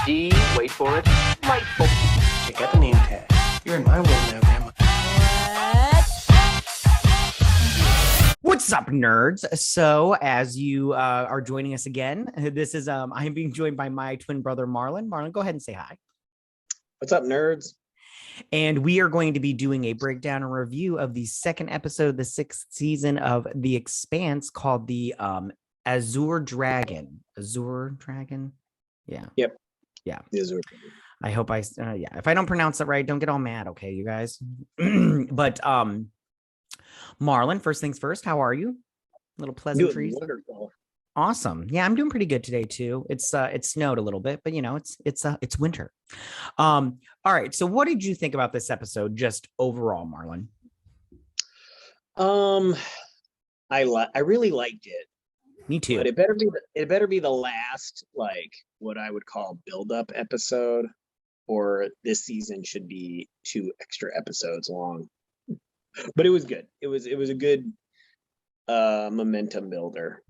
D, wait for it, delightful. Check out the name tag. You're in my world now, Grandma. What's up, nerds? So, as you are joining us again, this is I am being joined by my twin brother Marlon. Marlon, go ahead and say hi. What's up, nerds? And we are going to be doing a breakdown and review of the second episode, the 6th season of The Expanse, called the Azure Dragon. Azure Dragon? Yeah. Yep. Yeah. The Azure. I hope yeah. If I don't pronounce it right, don't get all mad, okay, you guys? But Marlon, first things first, how are you? Little pleasantries. Wonderful. Awesome. Yeah, I'm doing pretty good today too. It snowed a little bit, but you know, it's winter. All right. So what did you think about this episode just overall, Marlon? I really liked it. Me too. But it better be the last, like, what I would call build-up episode, or this season should be 2 extra episodes long. But it was good. It was a good momentum builder.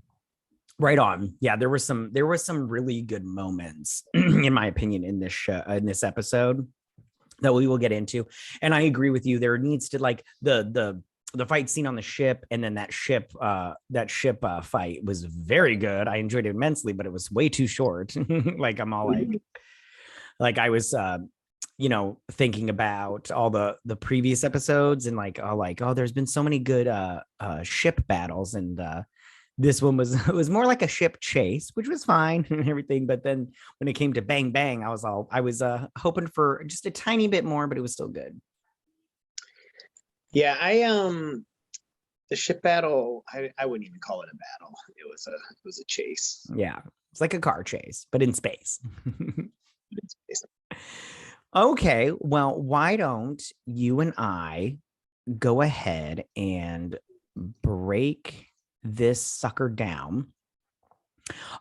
Right on. Yeah, there was some really good moments, in my opinion, in this show, in this episode that we will get into. And I agree with you. There needs to, like, the fight scene on the ship, and then that ship fight was very good. I enjoyed it immensely, but it was way too short. Like, I'm all like I was thinking about all the previous episodes, and oh, there's been so many good ship battles, and this one was more like a ship chase, which was fine and everything. But then when it came to bang bang, I was hoping for just a tiny bit more, but it was still good. Yeah, the ship battle, I wouldn't even call it a battle. It was a chase. Yeah, it's like a car chase, but in space. In space. Okay, well, why don't you and I go ahead and break this sucker down?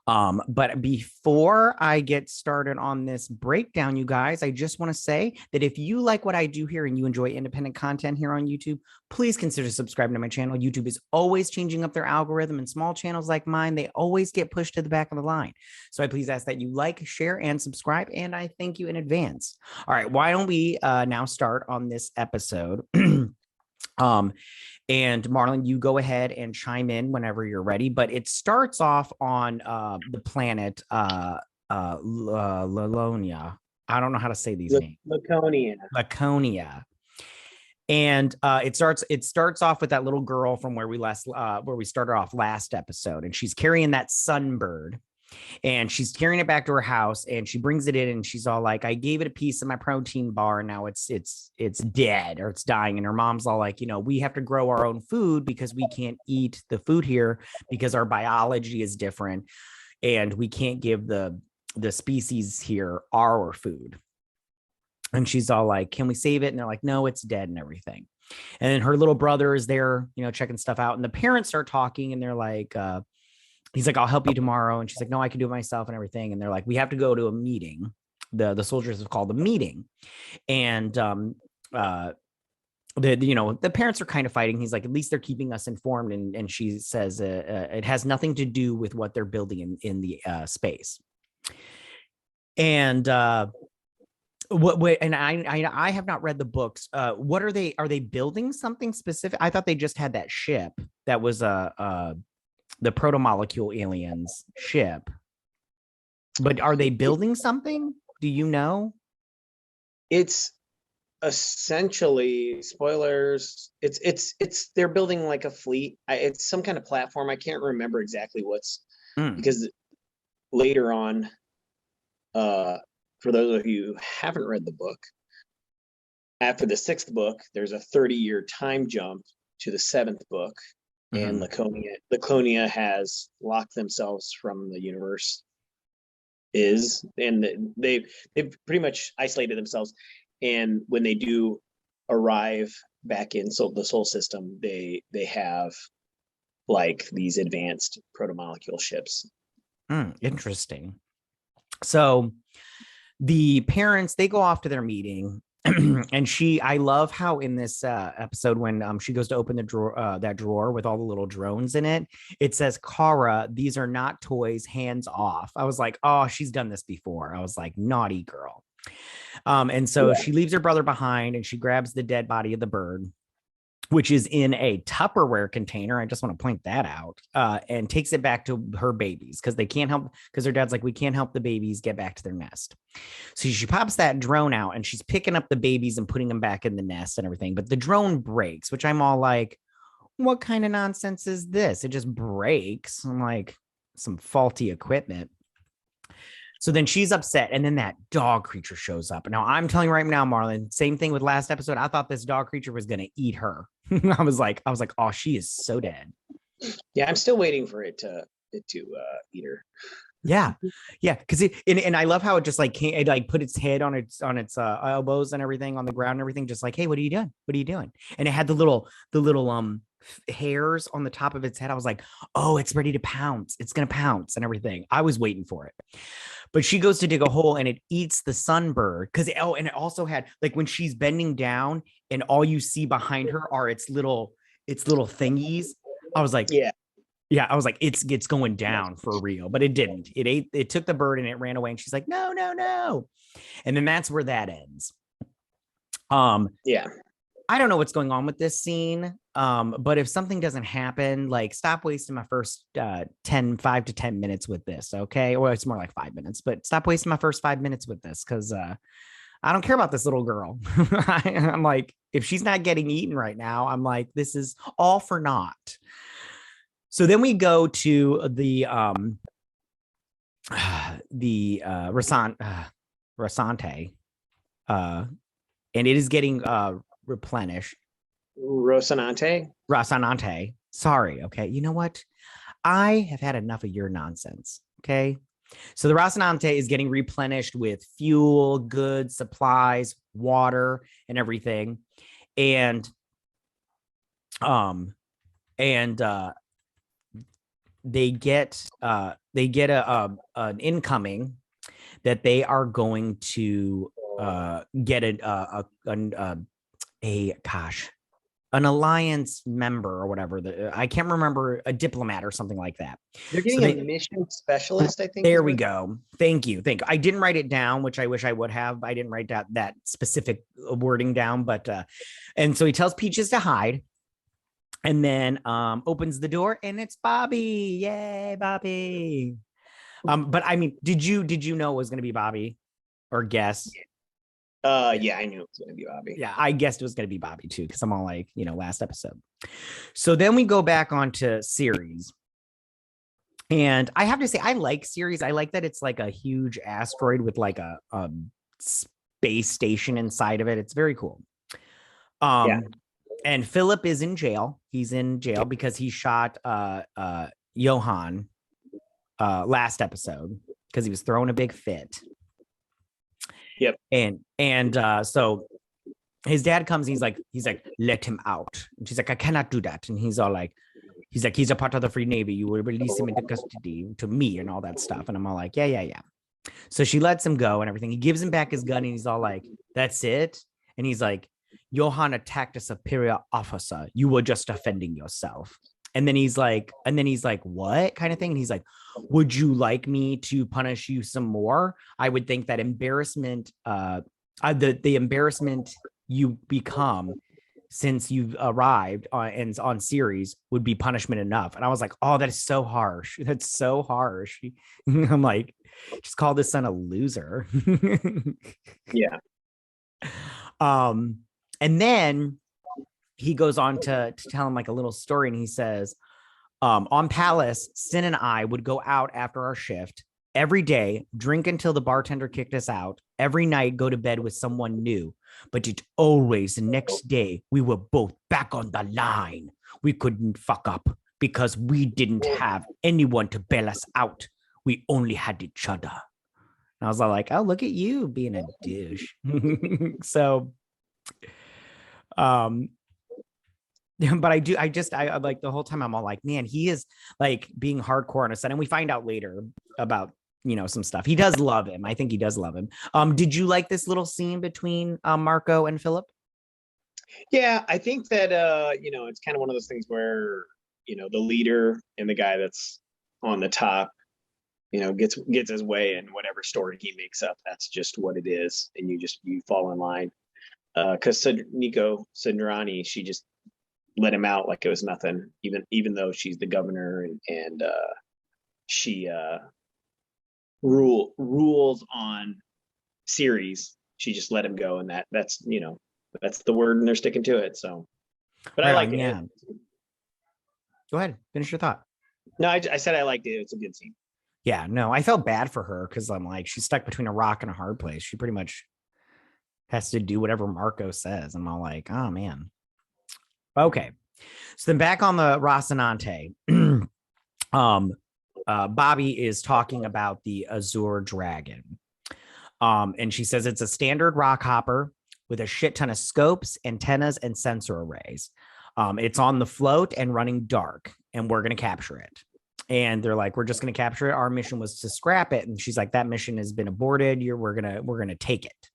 But before I get started on this breakdown, you guys, I just want to say that if you like what I do here and you enjoy independent content here on YouTube, please consider subscribing to my channel. YouTube is always changing up their algorithm, and small channels like mine, they always get pushed to the back of the line. So I please ask that you like, share, and subscribe, and I thank you in advance. All right, why don't we now start on this episode? And Marlon, you go ahead and chime in whenever you're ready. But it starts off on the planet Lalonia. I don't know how to say these names. Laconia. And it starts off with that little girl from where we started off last episode, and she's carrying that sunbird. And she's carrying it back to her house, and she brings it in, and she's all like, I gave it a piece of my protein bar, and now it's dead, or it's dying. And her mom's all like, we have to grow our own food because we can't eat the food here because our biology is different, and we can't give the species here our food. And she's all like, can we save it? And they're like, no, it's dead and everything. And then her little brother is there, checking stuff out, and the parents start talking, and they're like, he's like, I'll help you tomorrow. And she's like, no, I can do it myself and everything. And they're like, we have to go to a meeting. The soldiers have called a meeting. And the parents are kind of fighting. He's like, at least they're keeping us informed. And she says it has nothing to do with what they're building in the space. And what and I have not read the books. What are they building something specific? I thought they just had that ship that was the proto-molecule aliens ship. But are they building something? Do you know? It's essentially, spoilers, it's they're building like a fleet. It's some kind of platform. I can't remember exactly what's because later on, for those of you who haven't read the book, after the 6th book, there's a 30-year time jump to the 7th book. And Laconia has locked themselves from the universe, and they've pretty much isolated themselves. And when they do arrive back in the Sol system, they have like these advanced proto-molecule ships. Interesting. So the parents, they go off to their meeting, And I love how in this episode when she goes to open the drawer, that drawer with all the little drones in it, it says, Kara, these are not toys, hands off. I was like, oh, she's done this before. I was like, naughty girl. And so she leaves her brother behind and she grabs the dead body of the bird, which is in a Tupperware container. I just want to point that out, and takes it back to her babies because they can't help, because her dad's like, we can't help the babies get back to their nest. So she pops that drone out and she's picking up the babies and putting them back in the nest and everything. But the drone breaks, which I'm all like, what kind of nonsense is this? It just breaks. I'm like, some faulty equipment. So then she's upset, and then that dog creature shows up. Now I'm telling you right now, Marlon, same thing with last episode. I thought this dog creature was going to eat her. I was like, oh, she is so dead. Yeah, I'm still waiting for it to eat her. Yeah, because and I love how it just like it like put its head on its elbows and everything on the ground and everything, just like, hey, what are you doing? What are you doing? And it had the little hairs on the top of its head. I was like, oh, it's ready to pounce. It's gonna pounce and everything. I was waiting for it. But she goes to dig a hole and it eats the sunbird and it also had, like, when she's bending down and all you see behind her are its little thingies. I was like, yeah, I was like, it's going down for real, but it didn't. It took the bird and it ran away. And she's like, no. And then that's where that ends. Yeah. I don't know what's going on with this scene. But if something doesn't happen, like, stop wasting my first 5 to 10 minutes with this. Okay. Or it's more like 5 minutes, but stop wasting my first 5 minutes with this. Cause I don't care about this little girl. I'm like, if she's not getting eaten right now, I'm like, this is all for naught. So then we go to the Rasante, and it is getting replenished. Rosanante. Sorry. Okay. You know what? I have had enough of your nonsense. Okay. So the Rosanante is getting replenished with fuel, goods, supplies, water, and everything. And they get an incoming that they are going to get an alliance member or whatever. I can't remember, a diplomat or something like that. They're getting a mission specialist, I think. There we go. Thank you. I didn't write it down, which I wish I would have. I didn't write that specific wording down, but and so he tells Peaches to hide. And then opens the door and it's Bobby. Yay, Bobby. But I mean, did you know it was going to be Bobby, or guess? Yeah, I knew it was going to be Bobby. Yeah, I guessed it was going to be Bobby too, because I'm all like, last episode. So then we go back onto Ceres. And I have to say, I like Ceres. I like that it's like a huge asteroid with like a space station inside of it. It's very cool. Yeah. And Philip is in jail. He's in jail because he shot Johan last episode because he was throwing a big fit. Yep. And so his dad comes. He's like, let him out. And she's like, I cannot do that. And he's a part of the Free Navy. You will release him into custody to me and all that stuff. And I'm all like, yeah. So she lets him go and everything. He gives him back his gun and he's all like, that's it. And he's like, Johan attacked a superior officer. You were just defending yourself. And then he's like, what kind of thing? And he's like, would you like me to punish you some more? I would think that embarrassment, the embarrassment you become since you've arrived on Ceres would be punishment enough. And I was like, oh, that is so harsh. That's so harsh. I'm like, just call this son a loser. Yeah. And then he goes on to tell him like a little story. And he says, on Palace, Sin and I would go out after our shift every day, drink until the bartender kicked us out. Every night, go to bed with someone new. But it always the next day, we were both back on the line. We couldn't fuck up because we didn't have anyone to bail us out. We only had each other. And I was all like, oh, look at you being a douche. So... but I like the whole time I'm all like, man, he is like being hardcore on a set. And we find out later about some stuff. He does love him. I think he does love him. Did you like this little scene between Marco and Philip? Yeah, I think that it's kind of one of those things where the leader and the guy that's on the top gets his way, and whatever story he makes up, that's just what it is, and you fall in line. Because Nico Sindrani, she just let him out like it was nothing, even though she's the governor, and she rules on series. She just let him go, and that's the word, and they're sticking to it. So, but I like it. Yeah. Go ahead, finish your thought. No, I said I liked it. It's a good scene. Yeah, no, I felt bad for her because I'm like, she's stuck between a rock and a hard place. She pretty much has to do whatever Marco says. I'm all like, oh man. Okay. So then back on the Rocinante, Bobby is talking about the Azure Dragon. And she says it's a standard rock hopper with a shit ton of scopes, antennas, and sensor arrays. It's on the float and running dark, and we're going to capture it. And they're like, we're just going to capture it. Our mission was to scrap it. And she's like, that mission has been aborted. We're going to take it.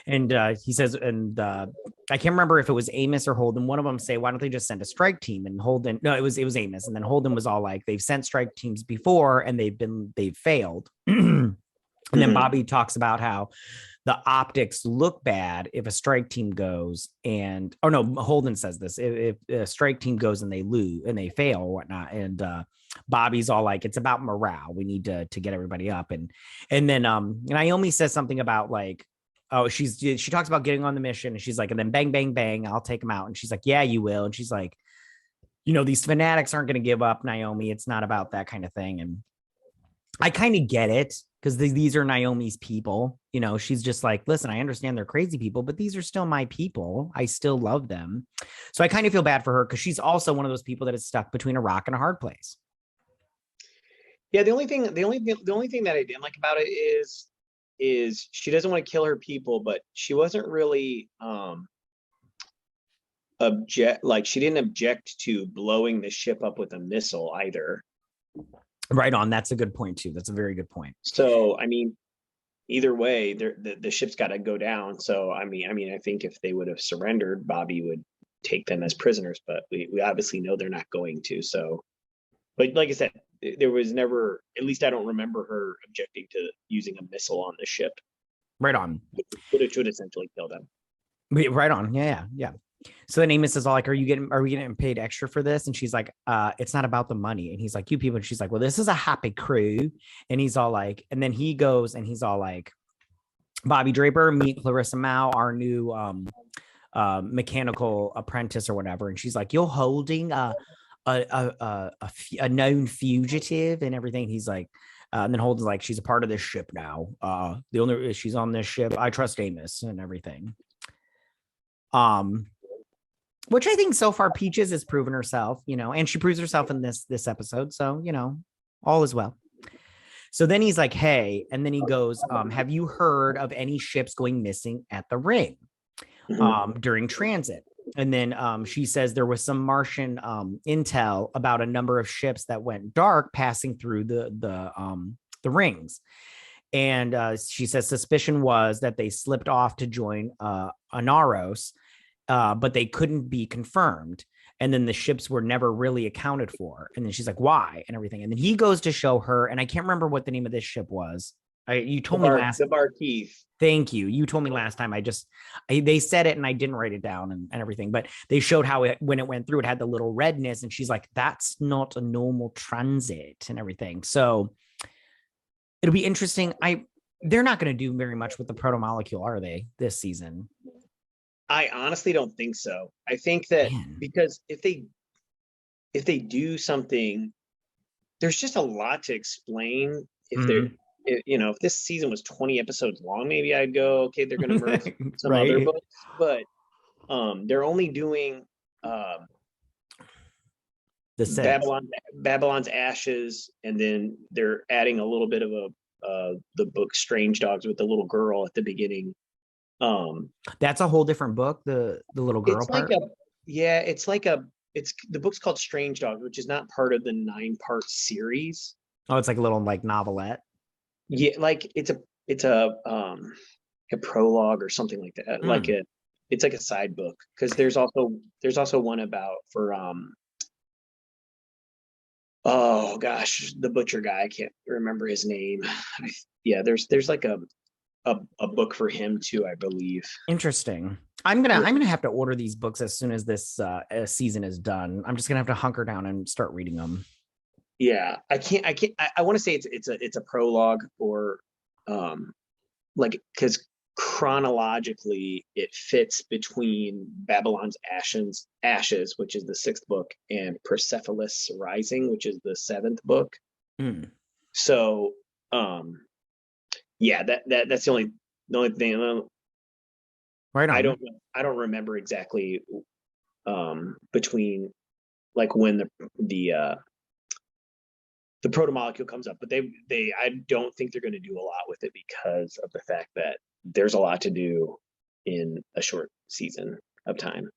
And he says, and I can't remember if it was Amos or Holden. One of them say, why don't they just send a strike team? And Holden, no, it was Amos. And then Holden was all like, they've sent strike teams before and they've failed. And then Bobby talks about how the optics look bad if a strike team goes and, oh no, Holden says this, if a strike team goes and they lose and they fail or whatnot. And Bobby's all like, it's about morale. We need to get everybody up. And then Naomi says something about like, oh, she talks about getting on the mission, and she's like, and then bang, bang, bang, I'll take them out. And she's like, yeah, you will. And she's like, these fanatics aren't going to give up, Naomi. It's not about that kind of thing. And I kind of get it, because these are Naomi's people. She's just like, listen, I understand they're crazy people, but these are still my people. I still love them. So I kind of feel bad for her, because she's also one of those people that is stuck between a rock and a hard place. Yeah, the only thing that I didn't like about it is she doesn't want to kill her people, but she wasn't really she didn't object to blowing the ship up with a missile either. Right on. That's a good point too. That's a very good point. So I mean, either way, the ship's got to go down. So I mean, I think if they would have surrendered, Bobby would take them as prisoners, but we obviously know they're not going to. So, but like I said, there was never, at least I don't remember her objecting to using a missile on the ship. Right on. Which would essentially kill them. Right on. Yeah. So then Amos is all like, are we getting paid extra for this? And she's like, it's not about the money. And he's like, you people. And she's like, well, this is a happy crew. And he's all like, and then he goes and he's all like, Bobby Draper, meet Clarissa Mao, our new mechanical apprentice or whatever. And she's like, you're holding a known fugitive and everything. He's like, and then Holden's like, she's a part of this ship now. She's on this ship. I trust Amos and everything. Which I think so far Peaches has proven herself, and she proves herself in this episode. So, all is well. So then he's like, hey, and then he goes, have you heard of any ships going missing at the ring during transit? And then she says there was some Martian intel about a number of ships that went dark passing through the rings. And she says suspicion was that they slipped off to join Anaros, but they couldn't be confirmed. And then the ships were never really accounted for. And then she's like, why? And everything. And then he goes to show her, and I can't remember what the name of this ship was. You told me last. The Barkeith. Thank you. You told me last time. They said it and I didn't write it down and everything, but they showed how when it went through, it had the little redness, and she's like, that's not a normal transit and everything. So it'll be interesting. They're not going to do very much with the proto-molecule, are they, this season? I honestly don't think so. I think that because if they do something, there's just a lot to explain. If this season was 20 episodes long, maybe I'd go, okay, they're going to merge some other books, but they're only doing Babylon's Ashes, and then they're adding a little bit of the book Strange Dogs with the little girl at the beginning. That's a whole different book, the little girl part. The book's called Strange Dogs, which is not part of the 9-part series. Oh, it's like a little like novelette. Yeah, like it's a prologue or something like that. Like it's like a side book, because there's also one about for oh gosh, the butcher guy. I can't remember his name. Yeah, there's like a book for him too, I believe. Interesting. I'm gonna have to order these books as soon as this season is done. I'm just gonna have to hunker down and start reading them. Yeah, I want to say it's a prologue, or like, because chronologically it fits between Babylon's ashes, which is the 6th book, and Persepolis Rising, which is the 7th book. So yeah, that's the only thing. Right on. I don't remember exactly between, like, when the proto molecule comes up, but I don't think they're going to do a lot with it, because of the fact that there's a lot to do in a short season of time.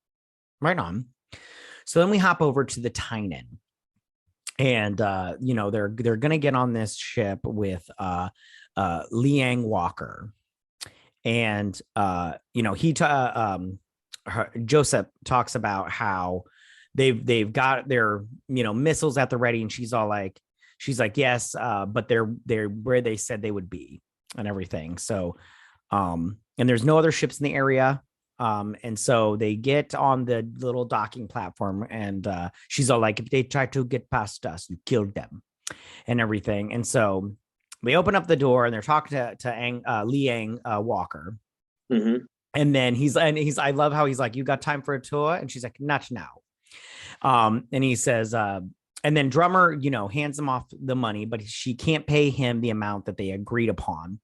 Right on. So then we hop over to the Tynan, and they're gonna get on this ship with Liang Walker, and Joseph talks about how they've got their missiles at the ready, and she's like yes, but they're where they said they would be and everything. So and there's no other ships in the area. And so they get on the little docking platform, and she's all like, if they try to get past us, you killed them and everything. And so they open up the door, and they're talking to Liang Walker. And then I love how he's like, you got time for a tour? And she's like, not now. And he says, and then Drummer, hands him off the money, but she can't pay him the amount that they agreed upon,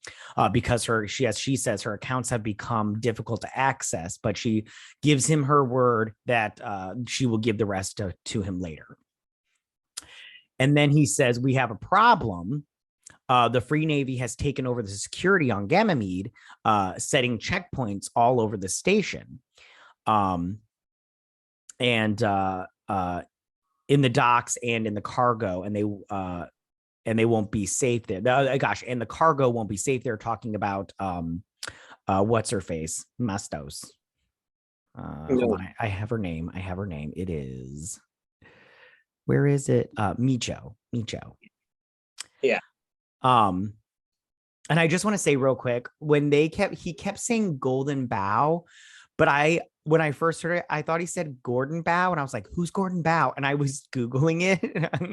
because she says her accounts have become difficult to access, but she gives him her word that she will give the rest to him later. And then he says, we have a problem. The Free Navy has taken over the security on Ganymede, setting checkpoints all over the station. In the docks and in the cargo, and they won't be safe there. And the cargo won't be safe there. Talking about what's her face, Mastos. Hold on, I have her name. It is, where is it? Micho. Yeah. And I just want to say real quick, when he kept saying Golden Bow, but when I first heard it, I thought he said Gordon Bow, and I was like, who's Gordon Bow? And I was Googling it,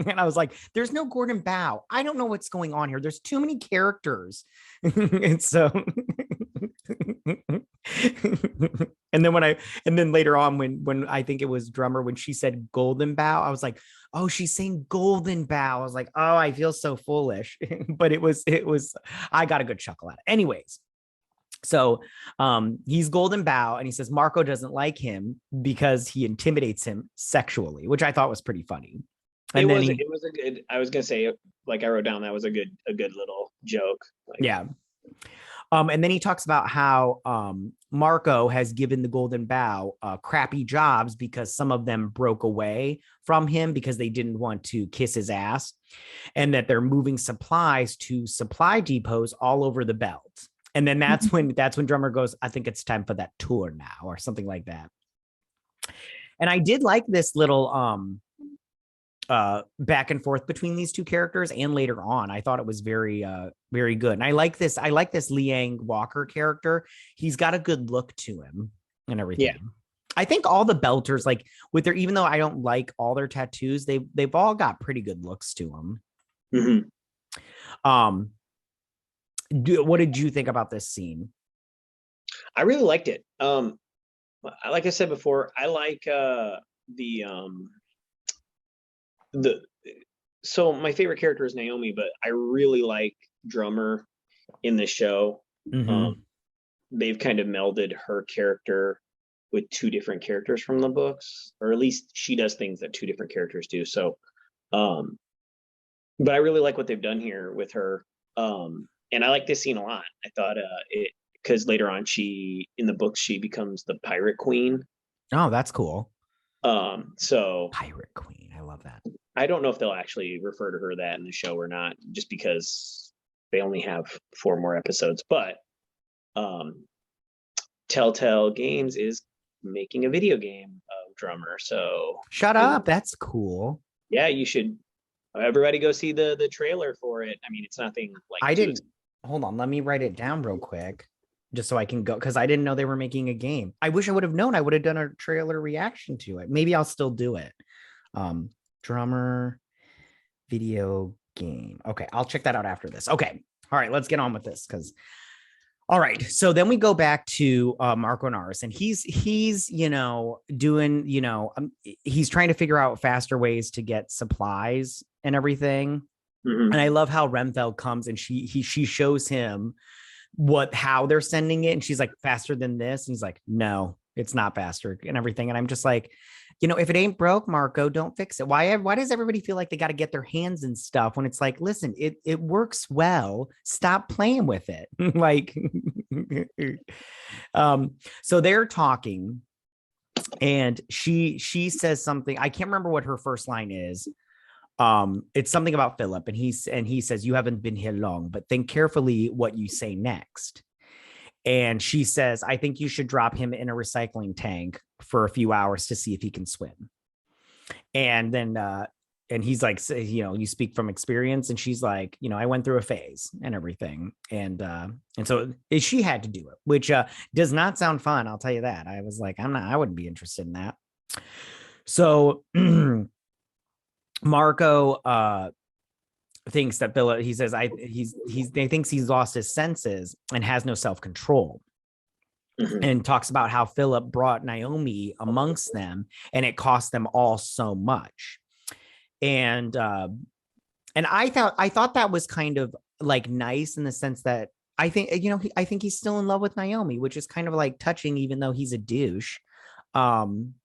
and I was like, there's no Gordon Bow. I don't know what's going on here. There's too many characters. And so, and then later on, when I think it was Drummer, when she said Golden Bow, I was like, oh, she's saying Golden Bow. I was like, oh, I feel so foolish. But it was, I got a good chuckle at it. Anyways. So he's Golden Bow, and he says Marco doesn't like him because he intimidates him sexually, which I thought was pretty funny. And it was a good, I was gonna say, like, I wrote down, that was a good little joke. Yeah. And then he talks about how Marco has given the Golden Bow crappy jobs because some of them broke away from him because they didn't want to kiss his ass, and that they're moving supplies to supply depots all over the belt. And then that's when Drummer goes, I think it's time for that tour now, or something like that. And I did like this little back and forth between these two characters, and later on, I thought it was very, very good. And I like this Liang Walker character. He's got a good look to him and everything. Yeah. I think all the belters, like even though I don't like all their tattoos, they've all got pretty good looks to them. Mm-hmm. What did you think about this scene? I really liked it. Like I said before, I like so my favorite character is Naomi, but I really like Drummer in the show. Mm-hmm. They've kind of melded her character with two different characters from the books, or at least she does things that two different characters do. So, but I really like what they've done here with her. And I like this scene a lot. I thought because later on, in the books, she becomes the Pirate Queen. Oh, that's cool. So Pirate Queen, I love that. I don't know if they'll actually refer to her that in the show or not, just because they only have 4 more episodes, but Telltale Games is making a video game of Drummer. So shut up. That's cool. Yeah, you should. Everybody go see the trailer for it. I mean, it's nothing like I didn't. Hold on, let me write it down real quick, just so I can go, because I didn't know they were making a game. I wish I would have known. I would have done a trailer reaction to it. Maybe I'll still do it. Drummer video game. Okay, I'll check that out after this. Okay, all right, let's get on with this, because all right, so then we go back to Marco Naris, and he's doing, he's trying to figure out faster ways to get supplies and everything. And I love how Remfeld comes and she shows him how they're sending it, and she's like, faster than this, and he's like, no, it's not faster, and everything. And I'm just like, if it ain't broke, Marco, don't fix it. Why does everybody feel like they got to get their hands in stuff when it's like, listen, it works well, stop playing with it. Like, so they're talking, and she says something, I can't remember what her first line is. It's something about Philip, and he says, you haven't been here long, but think carefully what you say next. And she says, I think you should drop him in a recycling tank for a few hours to see if he can swim. And then, and he's like, you speak from experience. And she's like, I went through a phase and everything. And so she had to do it, which does not sound fun. I'll tell you that. I was like, I wouldn't be interested in that. So Marco thinks that Philip, he says, he thinks he's lost his senses and has no self-control, and talks about how Philip brought Naomi amongst them, and it cost them all so much. And I thought that was kind of like nice, in the sense that I think, I think he's still in love with Naomi, which is kind of like touching, even though he's a douche.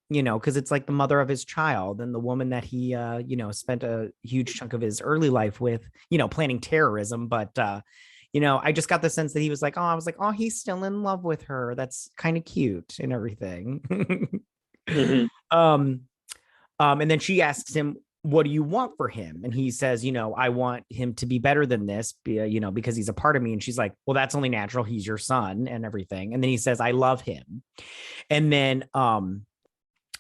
Because it's like the mother of his child, and the woman that he, spent a huge chunk of his early life with, planning terrorism. But, I just got the sense that he was like, oh, he's still in love with her. That's kind of cute and everything. And then she asks him, what do you want for him? And he says, I want him to be better than this, because he's a part of me. And she's like, well, that's only natural. He's your son and everything. And then he says, I love him. And then,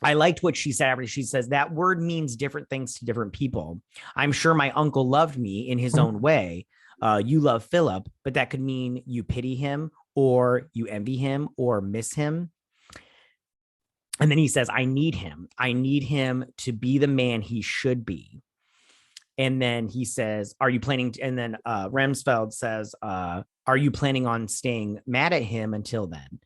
I liked what she said. She says that word means different things to different people. I'm sure my uncle loved me in his own way. You love Philip, but that could mean you pity him, or you envy him, or miss him. And then he says, I need him. I need him to be the man he should be. And then he says, are you planning? And then Remsfeld says, are you planning on staying mad at him until then?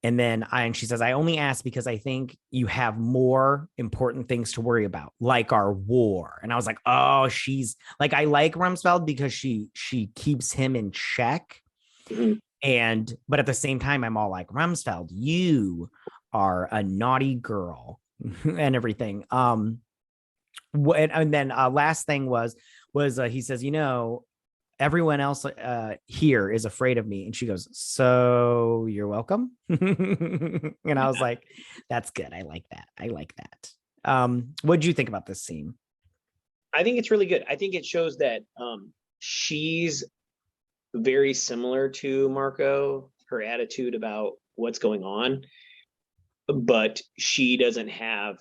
And she says, I only ask because I think you have more important things to worry about, like our war. And I was like, oh, she's like, I like Rumsfeld because she keeps him in check. But at the same time, I'm all like, Rumsfeld, you are a naughty girl and everything. And then last thing was he says, everyone else here is afraid of me. And she goes, so you're welcome. And I was like, that's good. I like that. What did you think about this scene? I think it's really good. I think it shows that she's very similar to Marco, her attitude about what's going on, but she doesn't have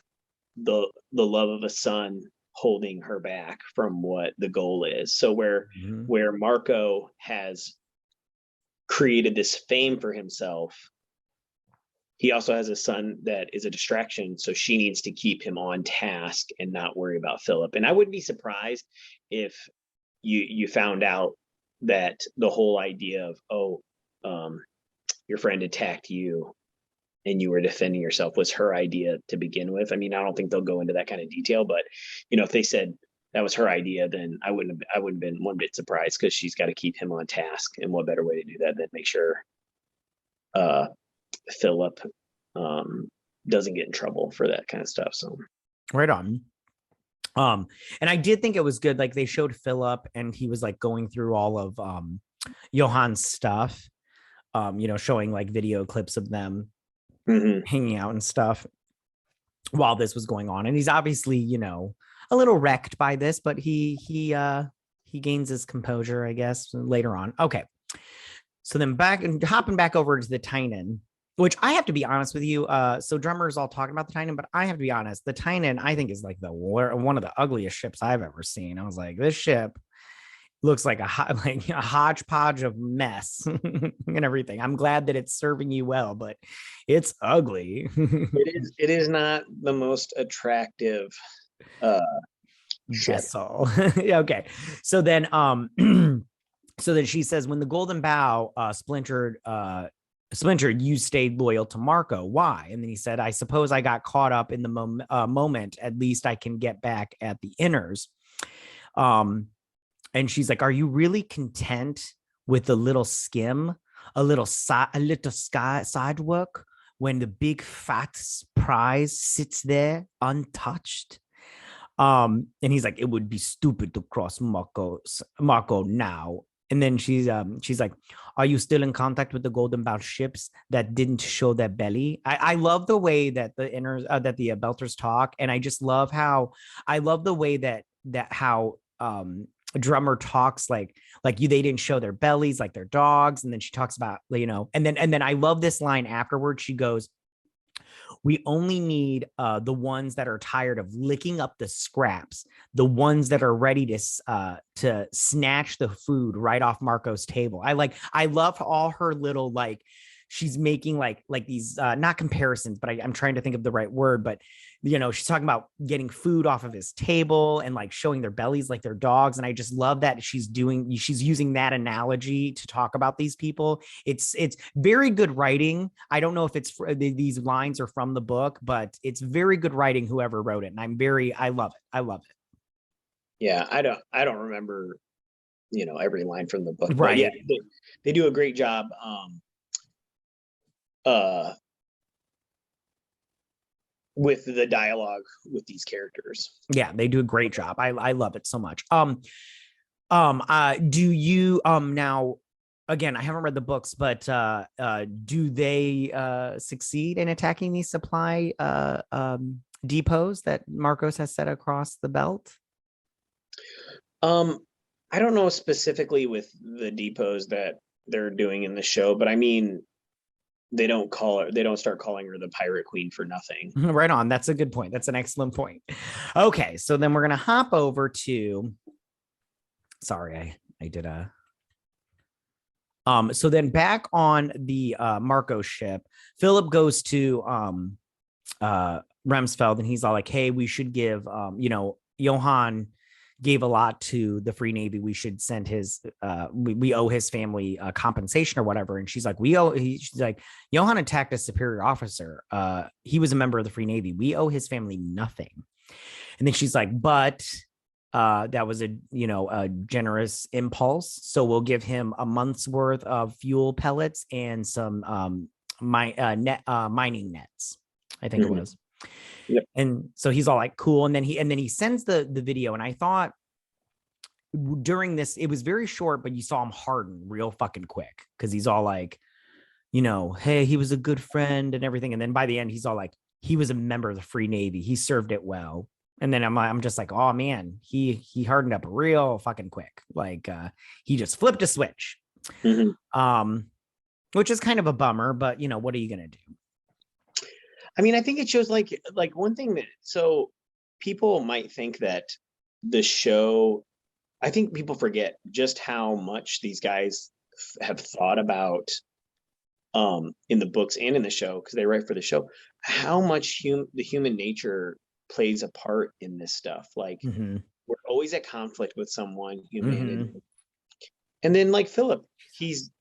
the love of a son holding her back from what the goal is. So where Marco has created this fame for himself, he also has a son that is a distraction. So she needs to keep him on task and not worry about Philip. And I wouldn't be surprised if you found out that the whole idea of, your friend attacked you and you were defending yourself was her idea to begin with. I mean, I don't think they'll go into that kind of detail, but if they said that was her idea, then I wouldn't have been one bit surprised, because she's got to keep him on task. And what better way to do that than make sure Philip doesn't get in trouble for that kind of stuff. So right on. And I did think it was good. Like, they showed Philip and he was like going through all of Johan's stuff, showing like video clips of them hanging out and stuff while this was going on. And he's obviously, a little wrecked by this, but he he gains his composure, I guess, later on. Okay. So then hopping back over to the Tynan, which I have to be honest with you. So Drummer's all talking about the Tynan, but I have to be honest. The Tynan, I think, is like one of the ugliest ships I've ever seen. I was like, this ship looks like a hodgepodge of mess and everything. I'm glad that it's serving you well, but it's ugly. It is not the most attractive vessel. Okay. So then so then she says, when the golden bow splintered, you stayed loyal to Marco. Why? And then he said, I suppose I got caught up in the moment. At least I can get back at the inners. And she's like, are you really content with a little skim, a little side work when the big fat prize sits there untouched? And he's like, it would be stupid to cross Marco now. And then she's like, are you still in contact with the golden bow ships that didn't show their belly? I love the way that the Belters talk, and I just love how the way that how Drummer talks like they didn't show their bellies like their dogs. And then she talks about, and then I love this line afterwards. She goes, we only need the ones that are tired of licking up the scraps, the ones that are ready to snatch the food right off Marco's table. I love all her little, she's making like these not comparisons, but I'm trying to think of the right word, but she's talking about getting food off of his table and like showing their bellies like their dogs. And I just love that she's using that analogy to talk about these people. It's very good writing. I don't know if these lines are from the book, but it's very good writing, whoever wrote it. And I love it. Yeah. I don't remember, every line from the book, right? Yeah, they do a great job. With the dialogue with these characters. Yeah, they do a great job. I love it so much. Do you now, again, I haven't read the books, but do they succeed in attacking these supply depots that Marcos has set across the belt? I don't know specifically with the depots that they're doing in the show, but I mean, they don't start calling her the Pirate Queen for nothing. Right on. That's a good point. That's an excellent point. Okay, so then we're gonna hop over to. Sorry, I did a. So then back on the Marco ship, Philip goes to Remsfeld, and he's all like, "Hey, we should give Johan gave a lot to the Free Navy. We should send his, we owe his family compensation or whatever." And she's like, she's like, Johan attacked a superior officer. He was a member of the Free Navy. We owe his family nothing. And then she's like, but that was a generous impulse. So we'll give him a month's worth of fuel pellets and some mining nets, I think it was. Yep. And so he's all like, cool. And then he sends the video. And I thought during this, it was very short, but you saw him harden real fucking quick. Cause he's all like, hey, he was a good friend and everything. And then by the end, he's all like, he was a member of the Free Navy. He served it well. And then I'm just like, oh man, he hardened up real fucking quick. Like he just flipped a switch. Mm-hmm. Which is kind of a bummer, but what are you going to do? I mean, I think it shows like one thing that, so people might think that the show, I think people forget just how much these guys have thought about in the books and in the show, because they write for the show, how much the human nature plays a part in this stuff. Like we're always at conflict with someone, humanity. And then like Philip, he's,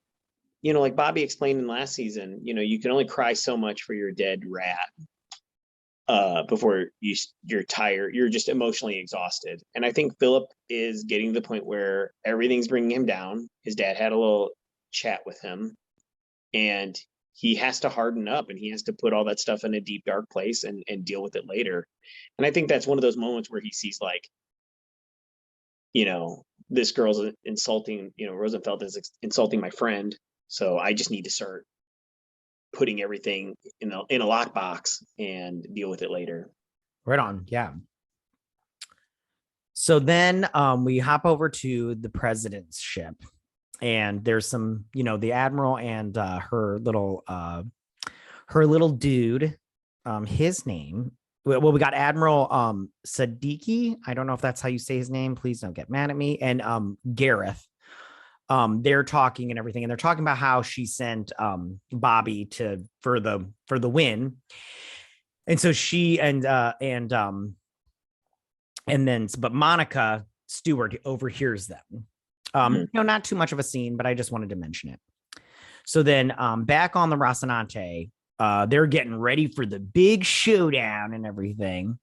like Bobby explained in last season, you can only cry so much for your dead rat before you're tired, you're just emotionally exhausted. And I think Philip is getting to the point where everything's bringing him down. His dad had a little chat with him, and he has to harden up, and he has to put all that stuff in a deep, dark place and deal with it later. And I think that's one of those moments where he sees like, this girl's insulting, Rosenfeld is insulting my friend. So I just need to start putting everything in a lockbox and deal with it later. Right on. Yeah. So then we hop over to the president's ship, and there's some, the admiral and her little dude. His name. Well, we got Admiral Siddiqui. I don't know if that's how you say his name. Please don't get mad at me. And Gareth. They're talking and everything, and they're talking about how she sent Bobby for the win. And so she but Monica Stewart overhears them. Not too much of a scene, but I just wanted to mention it. So then back on the Rocinante, they're getting ready for the big showdown and everything.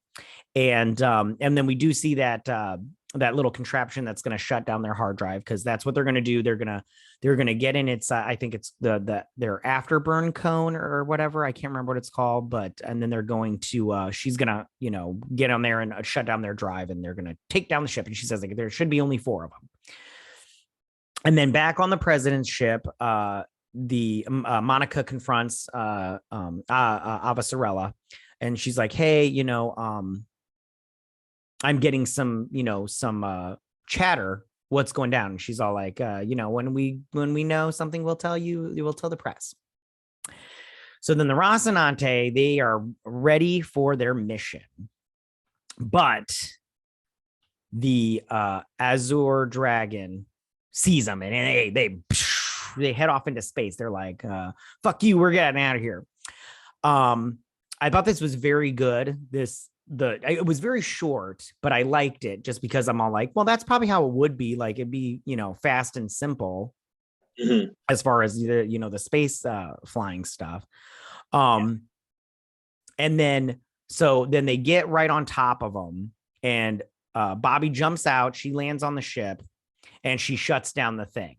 And then we do see that little contraption that's going to shut down their hard drive, because that's what they're going to do. They're going to get in its I think it's their afterburn cone or whatever. I can't remember what it's called, and then they're going to she's going to get on there and shut down their drive, and they're going to take down the ship. And she says like there should be only 4 of them. And then back on the president's ship, Monica confronts Avasarala, and she's like, hey, I'm getting some chatter. What's going down? And she's all like, when we know something, we'll tell you. We'll tell the press. So then the Rocinante, they are ready for their mission, but the Azure dragon sees them, and they head off into space. They're like, fuck you, we're getting out of here. I thought this was very good. It was very short, but I liked it just because I'm all like, well, that's probably how it would be. Like it'd be, fast and simple as far as the space flying stuff. And then they get right on top of them, and Bobby jumps out. She lands on the ship, and she shuts down the thing.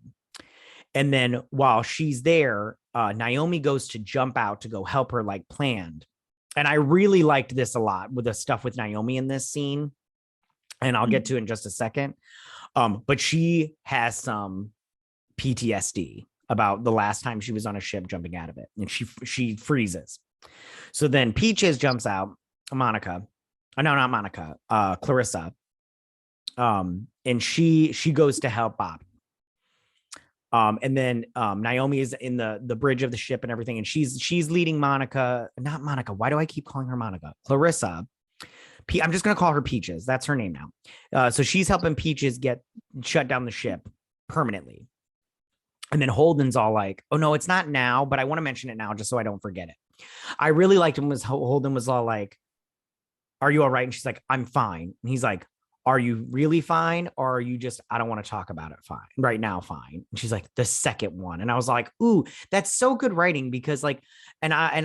And then while she's there, Naomi goes to jump out to go help her like planned. And I really liked this a lot with the stuff with Naomi in this scene. And I'll get to it in just a second. But she has some PTSD about the last time she was on a ship jumping out of it. And she freezes. So then Peaches jumps out, Clarissa. And she goes to help Bobby. And then Naomi is in the bridge of the ship and everything, and she's leading not Monica. Why do I keep calling her Monica? Clarissa. I'm just gonna call her Peaches. That's her name now. So she's helping Peaches shut down the ship permanently. And then Holden's all like, "Oh no, it's not now, but I want to mention it now just so I don't forget it." I really liked him. Holden was all like, "Are you all right?" And she's like, "I'm fine." And he's like, "Are you really fine? Or are you just, I don't want to talk about it fine right now, fine?" And she's like, "The second one." And I was like, ooh, that's so good writing, because like, I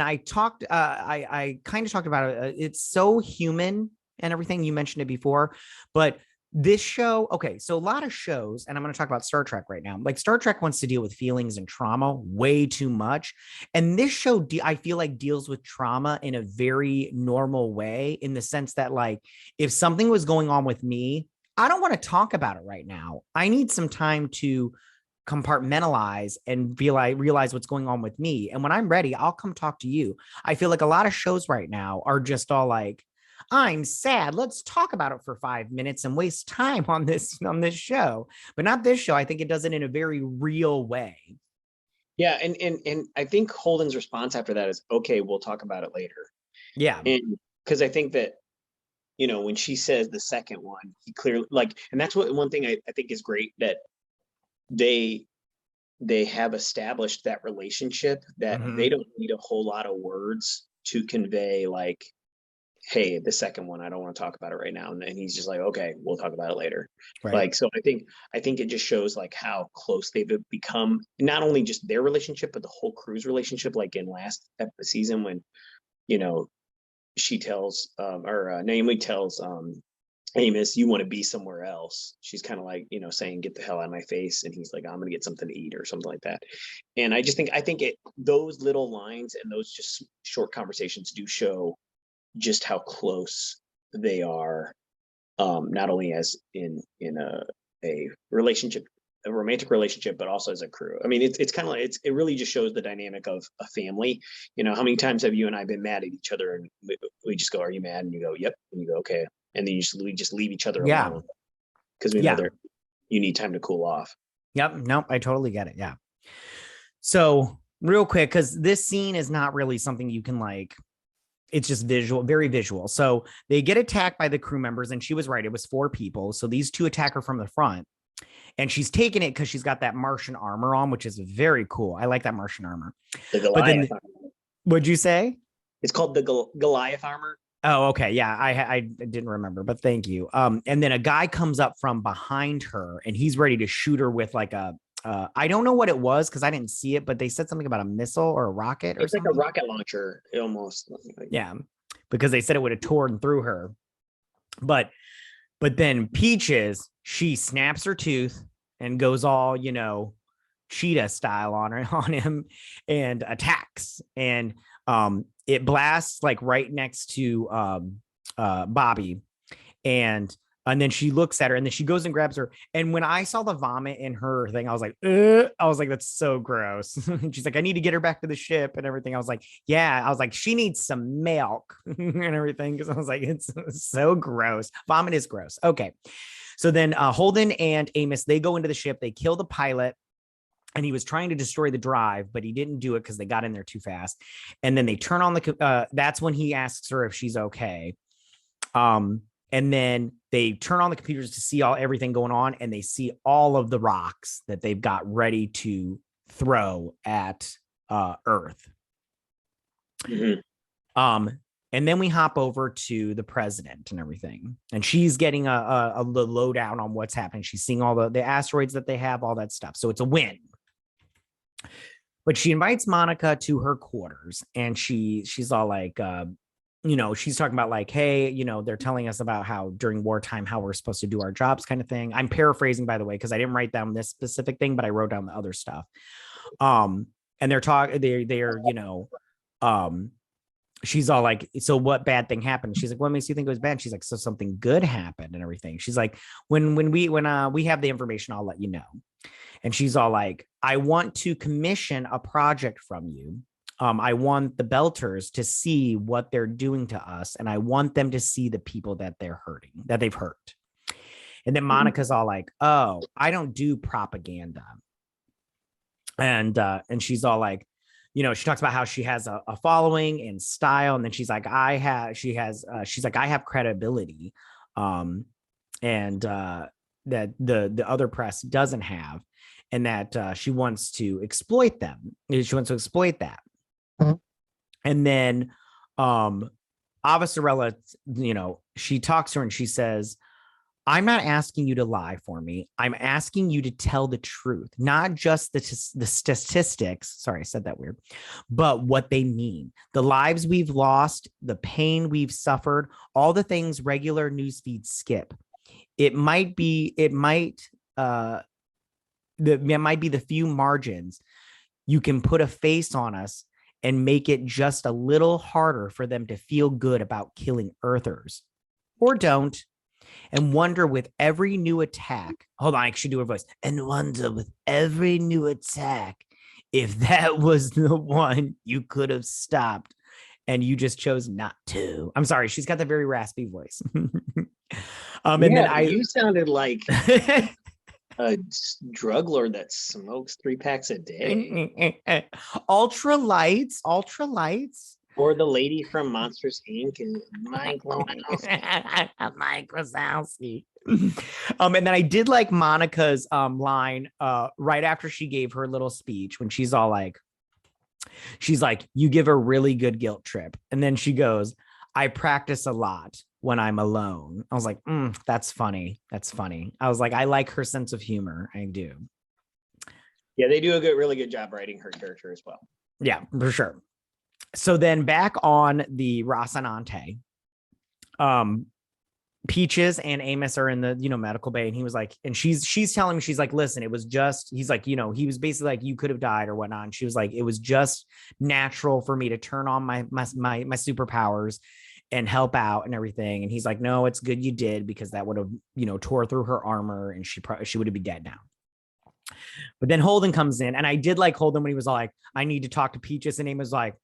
kind of talked about it. It's so human and everything. You mentioned it before, but this show, okay, so a lot of shows, and I'm going to talk about Star Trek right now. Like Star Trek wants to deal with feelings and trauma way too much. And this show, I feel like deals with trauma in a very normal way, in the sense that like, if something was going on with me, I don't want to talk about it right now. I need some time to compartmentalize and realize what's going on with me. And when I'm ready, I'll come talk to you. I feel like a lot of shows right now are just all like, I'm sad, let's talk about it for 5 minutes and waste time on this show. But not this show. I think it does it in a very real way. Yeah, and I think Holden's response after that is, okay, we'll talk about it later. Yeah. And because I think that, when she says the second one, he clearly and that's one thing I think is great, that they have established that relationship, that they don't need a whole lot of words to convey like, hey, the second one, I don't want to talk about it right now. And he's just like, okay, we'll talk about it later. Right. Like, so I think it just shows like how close they've become, not only just their relationship, but the whole crew's relationship. Like in last season, when, she tells, Naomi tells Amos, you want to be somewhere else. She's kind of like, saying, get the hell out of my face. And he's like, I'm going to get something to eat or something like that. And I think those little lines and those just short conversations do show just how close they are, not only as in a relationship, a romantic relationship, but also as a crew. I mean, it's kind of like, it really just shows the dynamic of a family. How many times have you and I been mad at each other, and we just go, are you mad? And you go, yep. And you go, okay. And then we just leave each other alone. because we know you need time to cool off. Yep. Nope. I totally get it. Yeah. So real quick, because this scene is not really something you can like, it's just visual, very visual. So they get attacked by the crew members, and she was right. It was 4 people. So these 2 attack her from the front, and she's taking it because she's got that Martian armor on, which is very cool. I like that Martian armor. The Goliath armor. What'd you say? It's called the Goliath armor. Oh, okay. Yeah, I didn't remember, but thank you. And then a guy comes up from behind her, and he's ready to shoot her with like a I don't know what it was because I didn't see it, but they said something about a missile or a rocket or something. It's like a rocket launcher, almost. Yeah, because they said it would have torn through her. But then Peaches, she snaps her tooth and goes all, cheetah style on him and attacks. And it blasts like right next to Bobby. And then she looks at her, and then she goes and grabs her. And when I saw the vomit in her thing, I was like, that's so gross. And she's like, I need to get her back to the ship and everything. I was like, yeah. I was like, she needs some milk and everything. Cause I was like, it's so gross. Vomit is gross. Okay. So then Holden and Amos, they go into the ship. They kill the pilot, and he was trying to destroy the drive, but he didn't do it because they got in there too fast. And then they turn on that's when he asks her if she's okay. And then they turn on the computers to see everything going on, and they see all of the rocks that they've got ready to throw at Earth. Mm-hmm. And then we hop over to the president and everything, and she's getting a lowdown on what's happening. She's seeing all the asteroids that they have, all that stuff. So it's a win. But she invites Monica to her quarters, and she's all like, she's talking about like, hey, they're telling us about how during wartime, how we're supposed to do our jobs kind of thing. I'm paraphrasing, by the way, because I didn't write down this specific thing, but I wrote down the other stuff. And they're talking, she's all like, so what bad thing happened? She's like, what makes you think it was bad? She's like, so something good happened and everything. She's like, when we have the information, I'll let you know. And she's all like, I want to commission a project from you. I want the Belters to see what they're doing to us, and I want them to see the people that they're hurting, that they've hurt. And then Monica's all like, oh, I don't do propaganda. And she's all like, she talks about how she has a following and style. And then she's like, I have credibility. And that the other press doesn't have, and that she wants to exploit them. She wants to exploit that. Mm-hmm. And then Avasarala, she talks to her and she says, I'm not asking you to lie for me. I'm asking you to tell the truth, not just the statistics. Sorry, I said that weird, but what they mean. The lives we've lost, the pain we've suffered, all the things regular news feeds skip. It might be the few margins. You can put a face on us and make it just a little harder for them to feel good about killing Earthers, or don't. And wonder with every new attack, hold on, I should do her voice, and wonder with every new attack if that was the one you could have stopped and you just chose not to. I'm sorry, she's got that very raspy voice. And then you sounded like a drug lord that smokes 3 packs a day. Ultra lights. Or the lady from Monsters Inc. and Mike Wazowski. And then I did like Monica's line right after she gave her little speech, when she's like, you give a really good guilt trip. And then she goes, I practice a lot when I'm alone. I was like, that's funny. That's funny. I was like, I like her sense of humor. I do. Yeah, they do a really good job writing her character as well. Yeah, for sure. So then back on the Rocinante, Peaches and Amos are in the, medical bay, and he was like, and she's telling me, she's like, listen, it was just, he's like, he was basically like, you could have died or whatnot. And she was like, it was just natural for me to turn on my superpowers and help out and everything. And he's like, no, it's good you did, because that would have, tore through her armor and she would have been dead now. But then Holden comes in, and I did like Holden when he was like, I need to talk to Peaches, and Amos was like,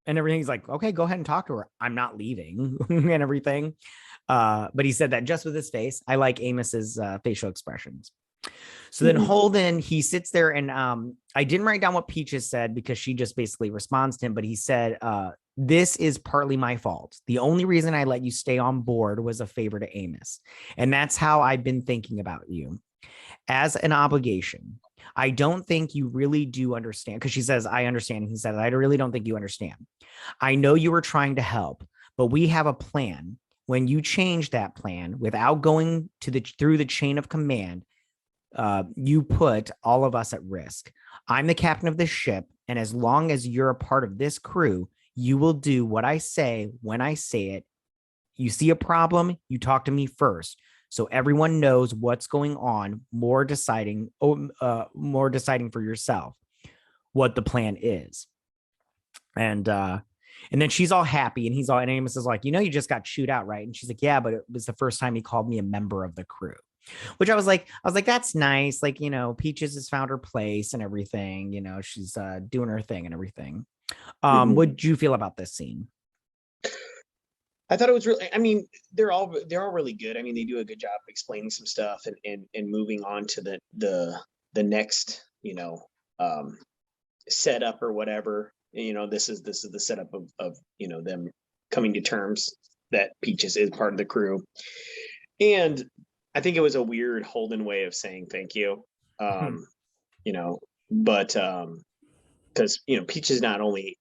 and everything's like, okay, go ahead and talk to her. I'm not leaving and everything. But he said that just with his face. I like Amos's facial expressions. So then Holden, he sits there and I didn't write down what Peaches said because she just basically responds to him. But he said, this is partly my fault. The only reason I let you stay on board was a favor to Amos. And that's how I've been thinking about you as an obligation. I don't think you really do understand, because she says, I understand. And he said, I really don't think you understand. I know you were trying to help, but we have a plan. When you change that plan without going through the chain of command, you put all of us at risk. I'm the captain of this ship, and as long as you're a part of this crew, you will do what I say when I say it. You see a problem, you talk to me first, so everyone knows what's going on. More deciding for yourself what the plan is. And then she's all happy, and and Amos is like, you just got chewed out, right? And she's like, yeah, but it was the first time he called me a member of the crew. Which I was like, that's nice. Like, Peaches has found her place and everything. She's doing her thing and everything. What'd you feel about this scene? I thought it was really, I mean, they're all really good. I mean, they do a good job of explaining some stuff and moving on to the next, setup or whatever. This is the setup of them coming to terms that Peaches is part of the crew. And I think it was a weird Holden way of saying thank you. But because Peaches not only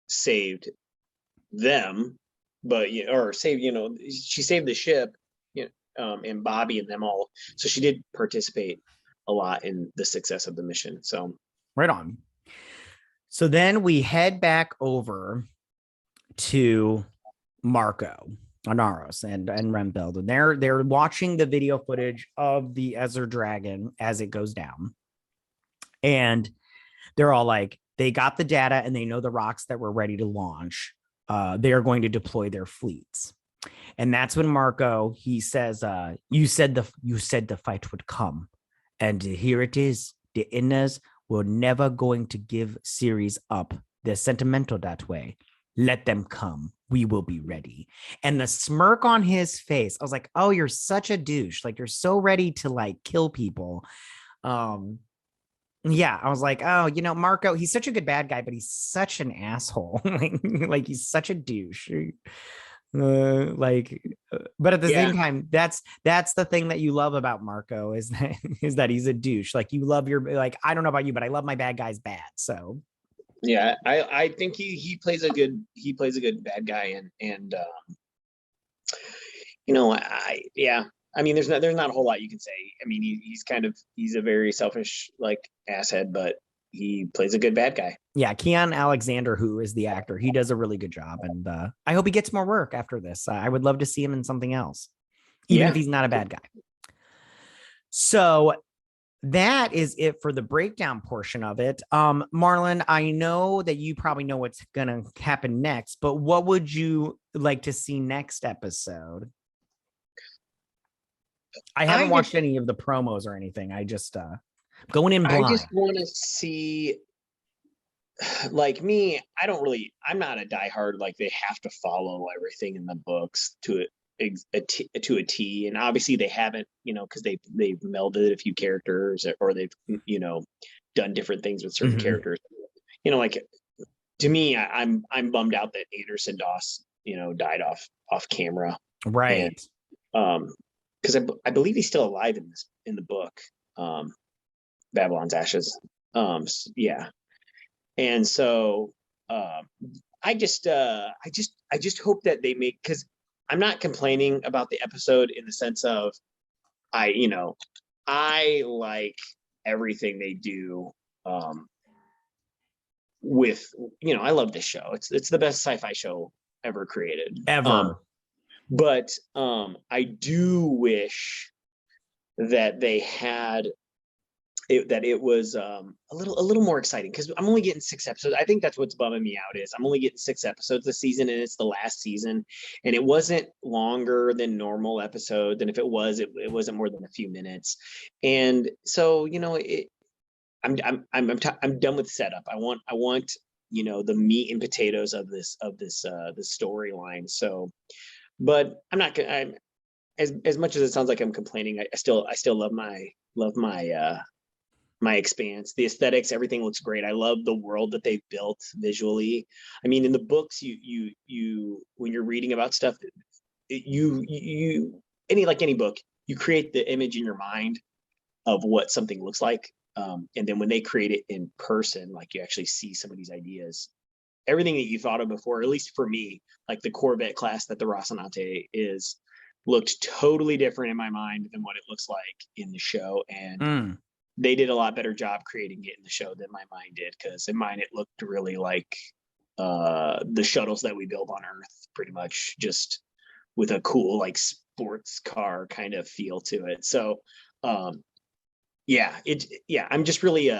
saved them, but she saved the ship, and Bobby and them all. So she did participate a lot in the success of the mission. So right on. So then we head back over to Marco, Anaros, and Rembild, and they're watching the video footage of the Azure Dragon as it goes down, and they're all like, they got the data and they know the rocks that were ready to launch. They are going to deploy their fleets, and that's when Marco, he says, "You said the fight would come, and here it is. The Inners were never going to give Ceres up. They're sentimental that way. Let them come. We will be ready." And the smirk on his face, I was like, oh, you're such a douche. Like, you're so ready to like kill people. Yeah, I was like, oh, Marco, he's such a good bad guy, but he's such an asshole. like he's such a douche. But at the same time, that's the thing that you love about Marco is that he's a douche. Like, you love I don't know about you, but I love my bad guys bad. So yeah, I think he plays a good bad guy, and I mean, there's not a whole lot you can say. I mean, he's a very selfish like asshead, but he plays a good bad guy. Yeah, Keon Alexander, who is the actor, he does a really good job, and I hope he gets more work after this. I would love to see him in something else, even if he's not a bad guy. So that is it for the breakdown portion of it. Marlon, I know that you probably know what's going to happen next, but what would you like to see next episode? I haven't watched any of the promos or anything. I just going in blind. I just want to see, like me, I'm not a diehard, like they have to follow everything in the books to a T. And obviously they haven't, because they've melded a few characters, or they've, done different things with certain characters. Like, to me, I'm bummed out that Anderson Doss, died off camera. Right. And, because I believe he's still alive in the book, Babylon's Ashes. Yeah, and so I just hope that they make, because I'm not complaining about the episode in the sense of I like everything they do with I love this show. It's the best sci-fi show ever created. Ever. But I do wish that they had that it was a little more exciting, because I'm only getting 6 episodes. I think that's what's bumming me out, is I'm only getting 6 episodes this season, and it's the last season, and it wasn't longer than normal episodes, and if it was, it wasn't more than a few minutes. And so I'm done with setup. I want the meat and potatoes of this storyline. So but I'm not gonna. I'm as much as it sounds like I'm complaining. I still love my Expanse. The aesthetics, everything looks great. I love the world that they've built visually. I mean, in the books, you when you're reading about stuff, any book, you create the image in your mind of what something looks like. And then when they create it in person, like you actually see some of these ideas, everything that you thought of before, at least for me, like the Corvette class that the Rocinante is, looked totally different in my mind than what it looks like in the show. And they did a lot better job creating it in the show than my mind did, because in mine it looked really like the shuttles that we build on Earth, pretty much, just with a cool like sports car kind of feel to it. So I'm just really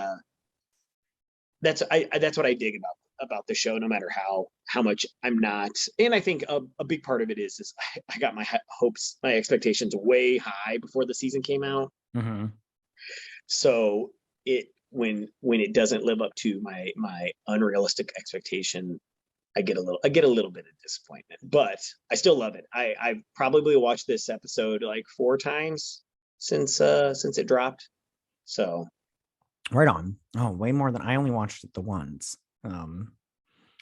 that's what I dig about the show, no matter how much I'm not. And I think a big part of it is I got my expectations way high before the season came out. So when it doesn't live up to my unrealistic expectation, I get a little bit of disappointment, but I still love it. I've probably watched this episode like 4 times since it dropped. So right on. Oh, way more than I only watched it the once.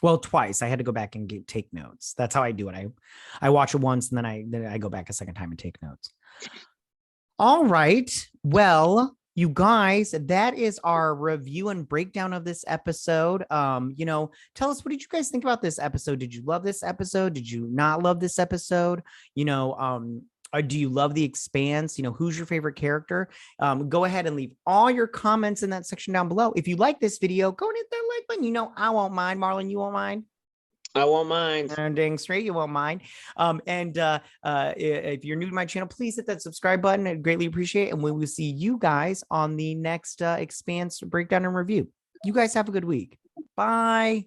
Well, twice. I had to go back and take notes. That's how I do it. I watch it once and then I go back a second time and take notes. All right. Well, you guys, that is our review and breakdown of this episode. Tell us, what did you guys think about this episode? Did you love this episode? Did you not love this episode? Do you love The Expanse? Who's your favorite character? Go ahead and leave all your comments in that section down below. If you like this video, go and hit that like button. I won't mind. Marlon, you won't mind? I won't mind. Dang straight, you won't mind. If you're new to my channel, please hit that subscribe button. I'd greatly appreciate it. And we will see you guys on the next Expanse breakdown and review. You guys have a good week. Bye.